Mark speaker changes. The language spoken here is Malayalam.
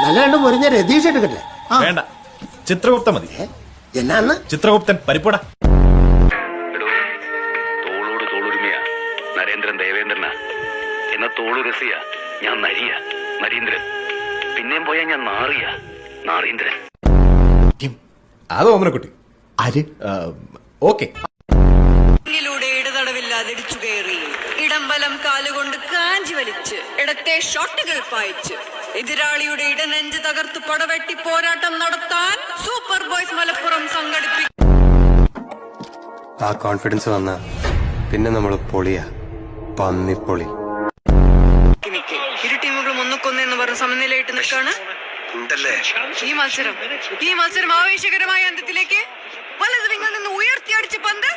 Speaker 1: നല്ല രണ്ടും പൊരിഞ്ഞ രതീഷ് എടുക്കട്ടെ.
Speaker 2: വേണ്ട, ചിത്രഗുപ്ത മതി.
Speaker 1: എന്നാന്ന്?
Speaker 2: ചിത്രഗുപ്തൻ പരിപ്പുട.
Speaker 3: തോളോട് തോളുരുമയാ നരേന്ദ്രൻ ദേവേന്ദ്രനാ. എന്ന തോളു രസിയ ഞാൻ നരിയ നരീന്ദ്രൻ. പിന്നെയും പോയാ ഞാൻ നാറിയ നാറീന്ദ്രൻ.
Speaker 2: അത് ഓമനക്കുട്ടി.
Speaker 1: ആര്?
Speaker 2: ഓക്കെ.
Speaker 4: ഇടതടവില്ലാതെ ഇടിച്ചു കയറി ഇടംബലം കാലുകൊണ്ട് കാഞ്ചി വലിച്ച് ഇടത്തെ ഷോട്ടുകൾ പായിച്ച് എതിരാളിയുടെ ഇടനെഞ്ച് തകർത്ത് പടവെട്ടി പോരാട്ടം നടത്താൻ സൂപ്പർ ബോയ്സ് മലപ്പുറം സംഘടിപ്പിക്കും.
Speaker 5: ആ കോൺഫിഡൻസ് വന്ന പിന്നെ നമ്മൾ പൊളിയാ, പന്നിപ്പൊളി.
Speaker 4: ഇരു ടീമുകളും ഒന്നുക്കൊന്നെന്ന് പറഞ്ഞ സമനിലയിട്ട് നിൽക്കാണ് ഈ മത്സരം ആവേശകരമായ അന്ത്യത്തിലേക്ക് വലത് വിങ്ങിൽ നിന്ന് ഉയർത്തിയടിച്ച് പന്ത്